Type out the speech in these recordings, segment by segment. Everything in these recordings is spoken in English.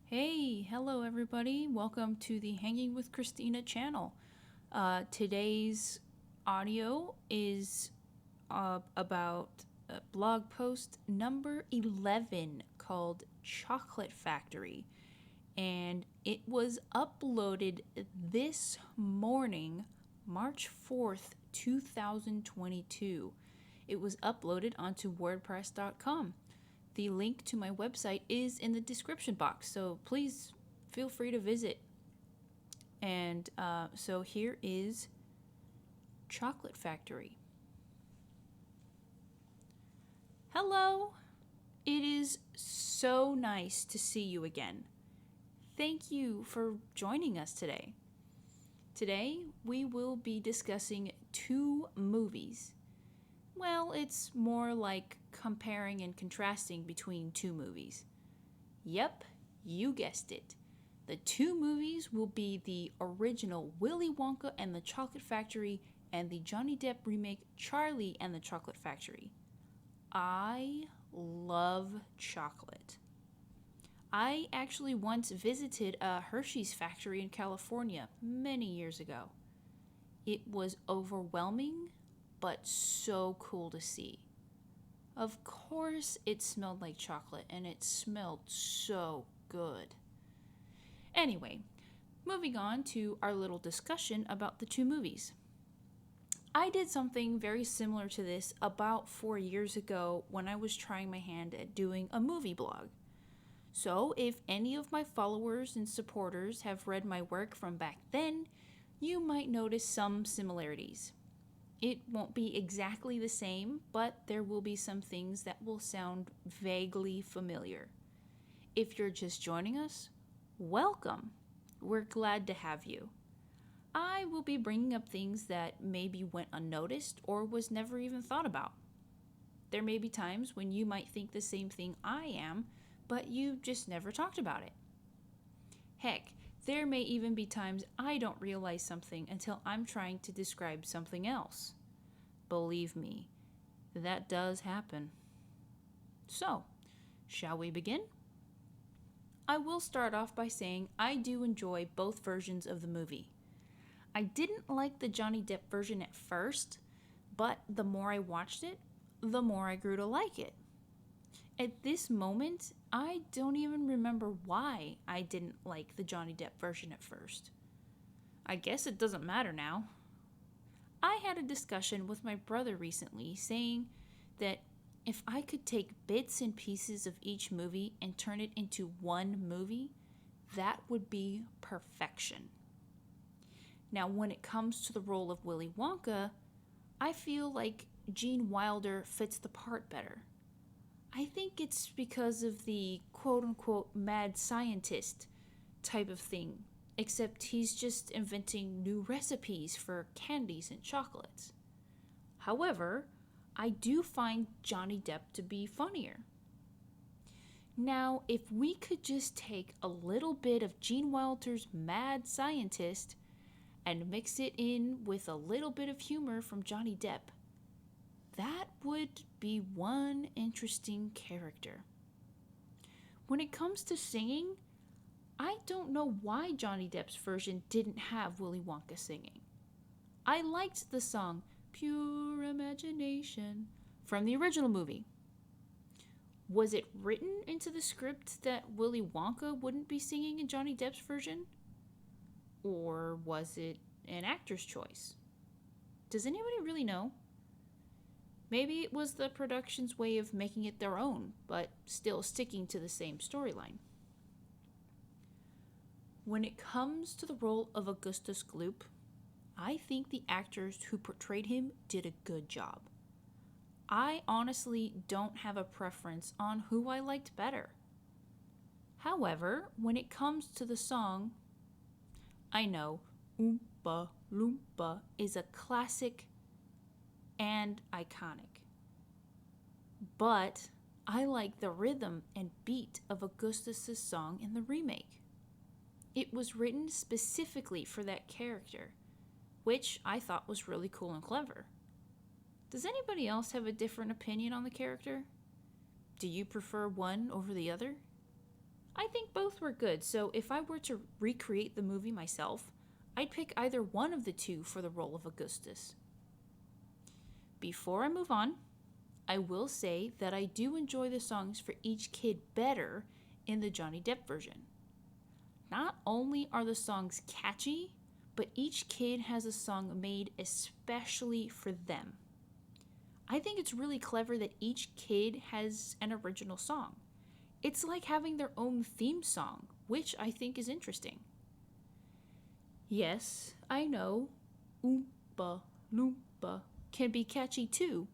Hey, hello everybody. Welcome to the Hanging with Christina channel. Today's audio is about blog post number 11 called Chocolate Factory. And it was uploaded this morning, March 4th, 2022. It was uploaded onto WordPress.com. The link to my website is in the description box, so please feel free to visit. And so here is Chocolate Factory. Hello! It is so nice to see you again. Thank you for joining us today. Today, we will be discussing two movies. Well, it's more like comparing and contrasting between two movies. Yep, you guessed it. The two movies will be the original Willy Wonka and the Chocolate Factory and the Johnny Depp remake Charlie and the Chocolate Factory. I love chocolate. I actually once visited a Hershey's factory in California many years ago. It was overwhelming, but so cool to see. Of course, it smelled like chocolate, and it smelled so good. Anyway, moving on to our little discussion about the two movies. I did something very similar to this about 4 years ago when I was trying my hand at doing a movie blog. So, if any of my followers and supporters have read my work from back then, you might notice some similarities. It won't be exactly the same, but there will be some things that will sound vaguely familiar. If you're just joining us, welcome. We're glad to have you. I will be bringing up things that maybe went unnoticed or was never even thought about. There may be times when you might think the same thing I am, but you just never talked about it. Heck, there may even be times I don't realize something until I'm trying to describe something else. Believe me, that does happen. So, shall we begin? I will start off by saying I do enjoy both versions of the movie. I didn't like the Johnny Depp version at first, but the more I watched it, the more I grew to like it. At this moment, I don't even remember why I didn't like the Johnny Depp version at first. I guess it doesn't matter now. I had a discussion with my brother recently saying that if I could take bits and pieces of each movie and turn it into one movie, that would be perfection. Now, when it comes to the role of Willy Wonka, I feel like Gene Wilder fits the part better. I think it's because of the quote unquote mad scientist type of thing, except he's just inventing new recipes for candies and chocolates. However, I do find Johnny Depp to be funnier. Now, if we could just take a little bit of Gene Wilder's mad scientist and mix it in with a little bit of humor from Johnny Depp, that would be one interesting character. When it comes to singing, I don't know why Johnny Depp's version didn't have Willy Wonka singing. I liked the song Pure Imagination from the original movie. Was it written into the script that Willy Wonka wouldn't be singing in Johnny Depp's version? Or was it an actor's choice? Does anybody really know? Maybe it was the production's way of making it their own, but still sticking to the same storyline. When it comes to the role of Augustus Gloop, I think the actors who portrayed him did a good job. I honestly don't have a preference on who I liked better. However, when it comes to the song, I know Oompa Loompa is a classic and iconic. But I like the rhythm and beat of Augustus's song in the remake. It was written specifically for that character, which I thought was really cool and clever. Does anybody else have a different opinion on the character? Do you prefer one over the other? I think both were good, so if I were to recreate the movie myself, I'd pick either one of the two for the role of Augustus. Before I move on, I will say that I do enjoy the songs for each kid better in the Johnny Depp version. Not only are the songs catchy, but each kid has a song made especially for them. I think it's really clever that each kid has an original song. It's like having their own theme song, which I think is interesting. Yes, I know, Oompa Loompa can be catchy too.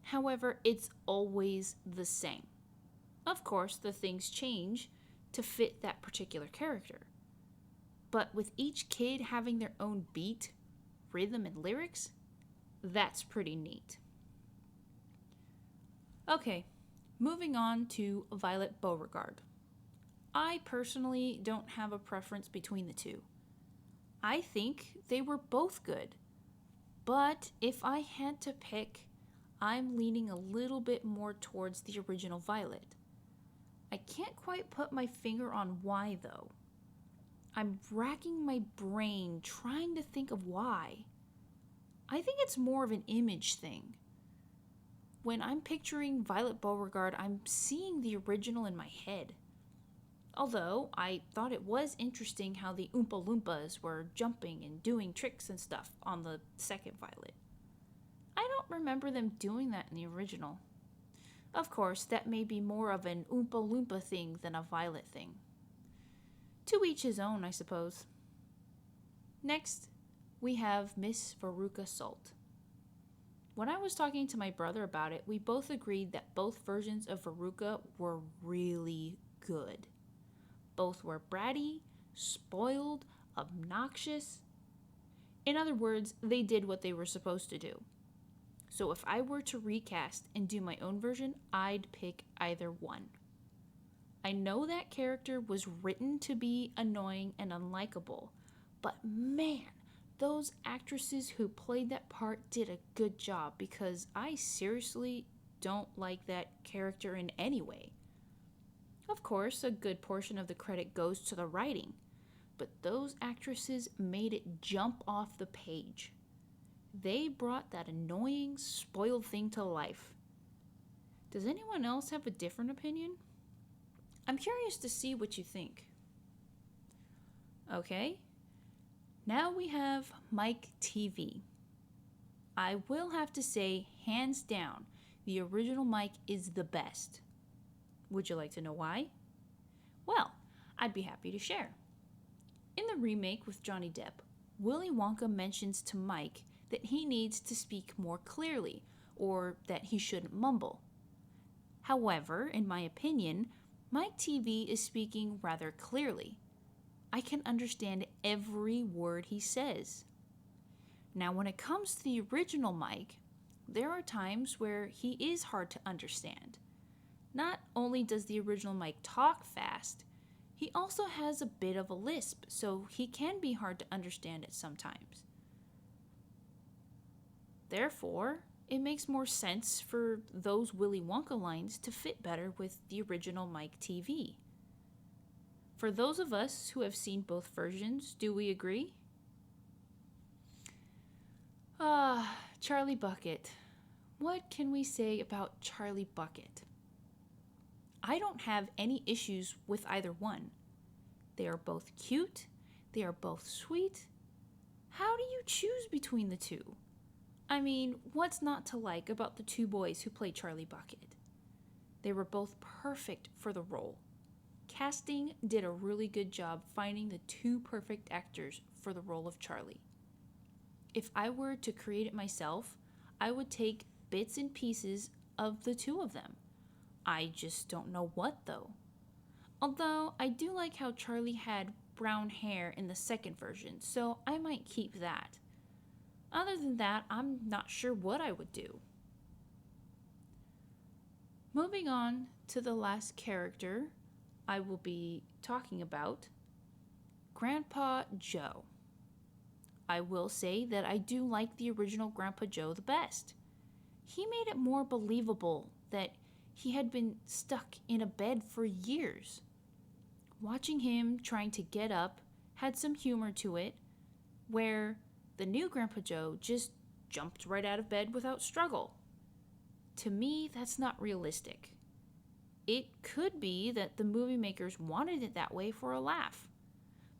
However, it's always the same. Of course, the things change to fit that particular character. But with each kid having their own beat, rhythm, and lyrics, that's pretty neat. Okay, moving on to Violet Beauregarde. I personally don't have a preference between the two. I think they were both good, but if I had to pick, I'm leaning a little bit more towards the original Violet. I can't quite put my finger on why though. I'm racking my brain trying to think of why. I think it's more of an image thing. When I'm picturing Violet Beauregarde, I'm seeing the original in my head. Although, I thought it was interesting how the Oompa Loompas were jumping and doing tricks and stuff on the second Violet. I don't remember them doing that in the original. Of course, that may be more of an Oompa Loompa thing than a Violet thing. To each his own, I suppose. Next, we have Miss Veruca Salt. When I was talking to my brother about it, we both agreed that both versions of Veruca were really good. Both were bratty, spoiled, obnoxious. In other words, they did what they were supposed to do. So if I were to recast and do my own version, I'd pick either one. I know that character was written to be annoying and unlikable, but man, those actresses who played that part did a good job because I seriously don't like that character in any way. Of course, a good portion of the credit goes to the writing, but those actresses made it jump off the page. They brought that annoying, spoiled thing to life. Does anyone else have a different opinion? I'm curious to see what you think. Okay, now we have Mike TV. I will have to say, hands down, the original Mike is the best. Would you like to know why? Well, I'd be happy to share. In the remake with Johnny Depp, Willy Wonka mentions to Mike that he needs to speak more clearly, or that he shouldn't mumble. However, in my opinion, Mike TV is speaking rather clearly. I can understand every word he says. Now, when it comes to the original Mike, there are times where he is hard to understand. Not only does the original Mike talk fast, he also has a bit of a lisp, so he can be hard to understand at some times. Therefore, it makes more sense for those Willy Wonka lines to fit better with the original Mike TV. For those of us who have seen both versions, do we agree? Charlie Bucket. What can we say about Charlie Bucket? I don't have any issues with either one. They are both cute. They are both sweet. How do you choose between the two? I mean, what's not to like about the two boys who played Charlie Bucket? They were both perfect for the role. Casting did a really good job finding the two perfect actors for the role of Charlie. If I were to create it myself, I would take bits and pieces of the two of them. I just don't know what though. Although I do like how Charlie had brown hair in the second version, so I might keep that. Other than that, I'm not sure what I would do. Moving on to the last character I will be talking about, Grandpa Joe. I will say that I do like the original Grandpa Joe the best. He made it more believable that he had been stuck in a bed for years. watching him trying to get up had some humor to it, where the new Grandpa Joe just jumped right out of bed without struggle. To me, that's not realistic. It could be that the movie makers wanted it that way for a laugh,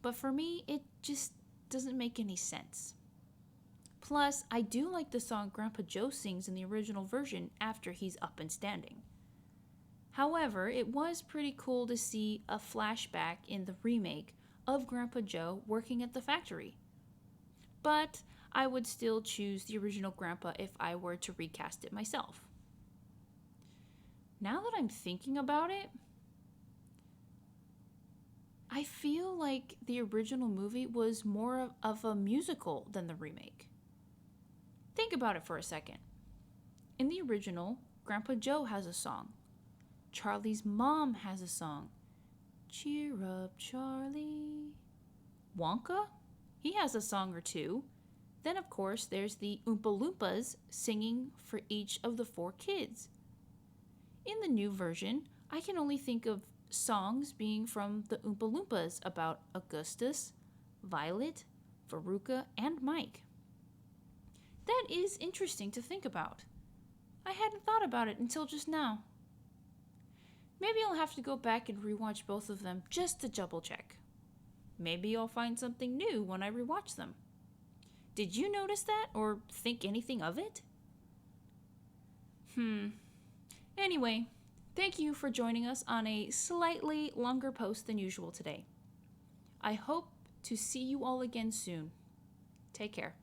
but for me, it just doesn't make any sense. Plus, I do like the song Grandpa Joe sings in the original version after he's up and standing. However, it was pretty cool to see a flashback in the remake of Grandpa Joe working at the factory. But I would still choose the original Grandpa if I were to recast it myself. Now that I'm thinking about it, I feel like the original movie was more of a musical than the remake. Think about it for a second. In the original, Grandpa Joe has a song. Charlie's mom has a song. Cheer up, Charlie. Wonka? He has a song or two. Then, of course, there's the Oompa Loompas singing for each of the 4 kids. In the new version, I can only think of songs being from the Oompa Loompas about Augustus, Violet, Veruca, and Mike. That is interesting to think about. I hadn't thought about it until just now. Maybe I'll have to go back and rewatch both of them just to double check. Maybe I'll find something new when I rewatch them. Did you notice that or think anything of it? Anyway, thank you for joining us on a slightly longer post than usual today. I hope to see you all again soon. Take care.